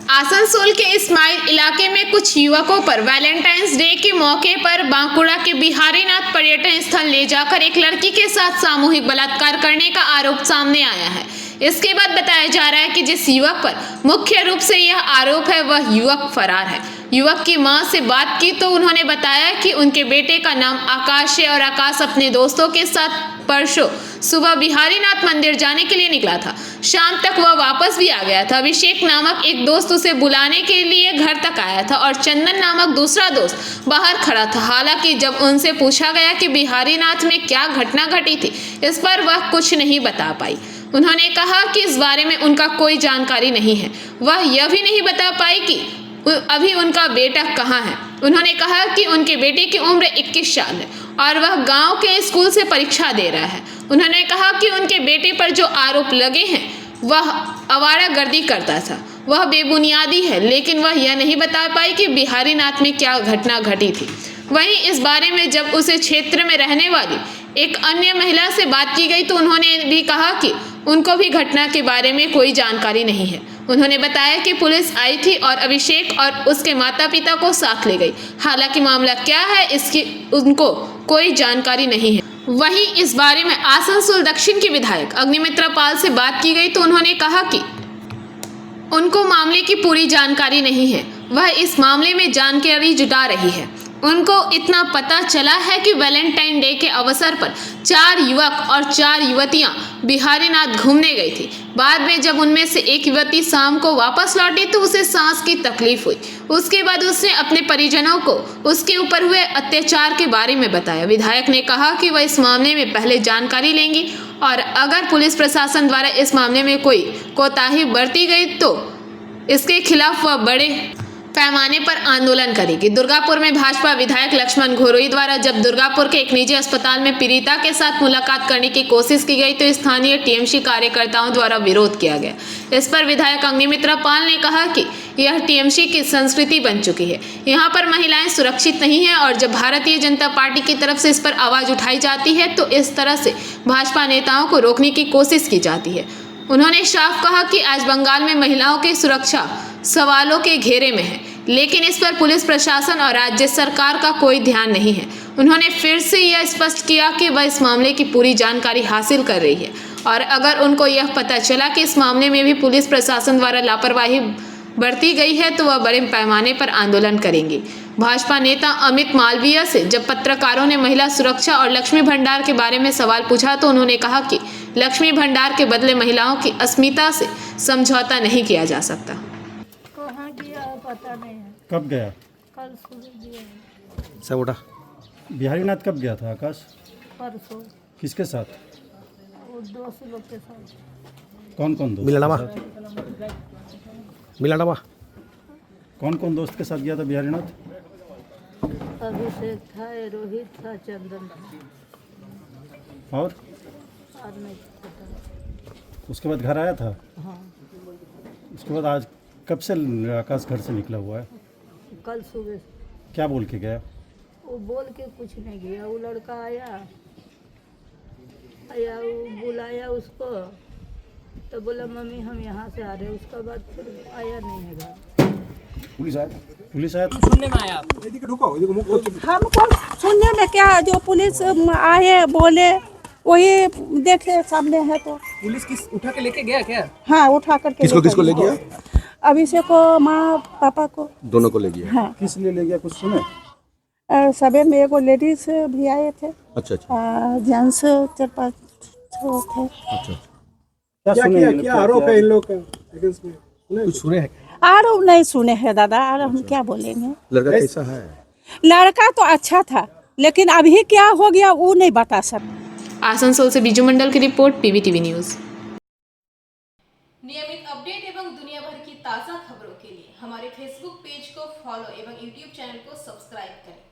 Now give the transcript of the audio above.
आसनसोल के इस्माइल इलाके में कुछ युवकों पर वैलेंटाइंस डे के मौके पर बांकुड़ा के बिहारीनाथ पर्यटन स्थल ले जाकर एक लड़की के साथ सामूहिक बलात्कार करने का आरोप सामने आया है। इसके बाद बताया जा रहा है कि जिस युवक पर मुख्य रूप से यह आरोप है वह युवक फरार है। युवक की मां से बात की तो उन्होंने बताया कि उनके बेटे का नाम आकाश है और आकाश अपने दोस्तों के साथ परसों सुबह बिहारीनाथ मंदिर जाने के लिए निकला था। शाम तक वह वापस भी आ गया था। अभिषेक नामक एक दोस्त उसे बुलाने के लिए घर तक आया था और चंदन नामक दूसरा दोस्त बाहर खड़ा था। हालांकि जब उनसे पूछा गया कि बिहारीनाथ में क्या घटना घटी थी, इस पर वह कुछ नहीं बता पाई। उन्होंने कहा कि इस बारे में उनका कोई जानकारी नहीं है। वह यह भी नहीं बता पाई कि अभी उनका बेटा कहाँ है। उन्होंने कहा कि उनके बेटे की उम्र 21 साल है और वह गांव के स्कूल से परीक्षा दे रहा है। उन्होंने कहा कि उनके बेटे पर जो आरोप लगे हैं वह आवारागर्दी करता था, वह बेबुनियादी है, लेकिन वह यह नहीं बता पाई कि बिहारीनाथ में क्या घटना घटी थी। वहीं इस बारे में जब उसे क्षेत्र में रहने वाली एक अन्य महिला से बात की गई तो उन्होंने भी कहा कि उनको भी घटना के बारे में कोई जानकारी नहीं है। उन्होंने बताया कि पुलिस आई थी और अभिषेक और उसके माता पिता को साथ ले गई। हालांकि मामला क्या है इसकी उनको कोई जानकारी नहीं है। वहीं इस बारे में आसनसोल दक्षिण के विधायक अग्निमित्रा पाल से बात की गई तो उन्होंने कहा कि उनको मामले की पूरी जानकारी नहीं है। वह इस मामले में जानकारी जुटा रही है। उनको इतना पता चला है कि वैलेंटाइन डे के अवसर पर 4 युवक और 4 युवतियां बिहारीनाथ घूमने गई थी। बाद में जब उनमें से एक युवती शाम को वापस लौटी तो उसे सांस की तकलीफ हुई। उसके बाद उसने अपने परिजनों को उसके ऊपर हुए अत्याचार के बारे में बताया। विधायक ने कहा कि वह इस मामले में पहले जानकारी लेंगी और अगर पुलिस प्रशासन द्वारा इस मामले में कोई कोताही बरती गई तो इसके खिलाफ वह बड़े पैमाने पर आंदोलन करेगी। दुर्गापुर में भाजपा विधायक लक्ष्मण घोरोई द्वारा जब दुर्गापुर के एक निजी अस्पताल में पीड़िता के साथ मुलाकात करने की कोशिश की गई तो स्थानीय टीएमसी कार्यकर्ताओं द्वारा विरोध किया गया। इस पर विधायक अग्निमित्रा पाल ने कहा कि यह टीएमसी की संस्कृति बन चुकी है। यहाँ पर महिलाएं सुरक्षित नहीं है और जब भारतीय जनता पार्टी की तरफ से इस पर आवाज उठाई जाती है तो इस तरह से भाजपा नेताओं को रोकने की कोशिश की जाती है। उन्होंने साफ कहा कि आज बंगाल में महिलाओं की सुरक्षा सवालों के घेरे में है, लेकिन इस पर पुलिस प्रशासन और राज्य सरकार का कोई ध्यान नहीं है। उन्होंने फिर से यह स्पष्ट किया कि वह इस मामले की पूरी जानकारी हासिल कर रही है और अगर उनको यह पता चला कि इस मामले में भी पुलिस प्रशासन द्वारा लापरवाही बरती गई है तो वह बड़े पैमाने पर आंदोलन करेंगी। भाजपा नेता अमित मालवीय से जब पत्रकारों ने महिला सुरक्षा और लक्ष्मी भंडार के बारे में सवाल पूछा तो उन्होंने कहा कि लक्ष्मी भंडार के बदले महिलाओं की अस्मिता से समझौता नहीं किया जा सकता। कहाँ गया पता नहीं है। कब गया? कल सुबह गया। सब उठा। बिहारीनाथ कब गया था आकाश? परसों। किसके साथ? वो दोस्त लोग के साथ। कौन कौन दोस्त? मिलानामा कौन कौन दोस्त के साथ गया था बिहारीनाथ? अभिषेक था, रोहित था, चंदन था और नहीं पता। उसके बाद घर आया था? हाँ, उसके बाद आज कब से आकाश घर से निकला हुआ है? कल सुबह। क्या बोल के गया? वो बोल के कुछ नहीं गया। वो लड़का आया वो बुलाया उसको तो बोला मम्मी हम यहाँ से आ रहे हैं। उसके बाद फिर आया नहीं है घर। पुलिस आया सुनने में आया हमको सुनने में क्या, जो पुलिस आए बोले वही देखे सामने है तो पुलिस किस उठा के लेके गया क्या? हाँ उठा करके किसको ले गया? अभिषेक को, माँ पापा को, दोनों को ले गया। हाँ। किस लिए ले गया कुछ सुने? सबे में एगो लेडीज भी आए थे, अच्छा अच्छा जेंट्स 4-5 थे। अच्छा। क्या आरोप है इन लोग का? कुछ सुने हैं? आरोप नहीं सुने हैं दादा, और हम क्या बोलेंगे। लड़का कैसा है? लड़का तो अच्छा था, लेकिन अभी क्या हो गया वो नहीं बता सकते। आसनसोल से बीजू मंडल की रिपोर्ट, पीवीटीवी न्यूज। नियमित अपडेट एवं दुनिया भर की ताज़ा खबरों के लिए हमारे फेसबुक पेज को फॉलो एवं यूट्यूब चैनल को सब्सक्राइब करें।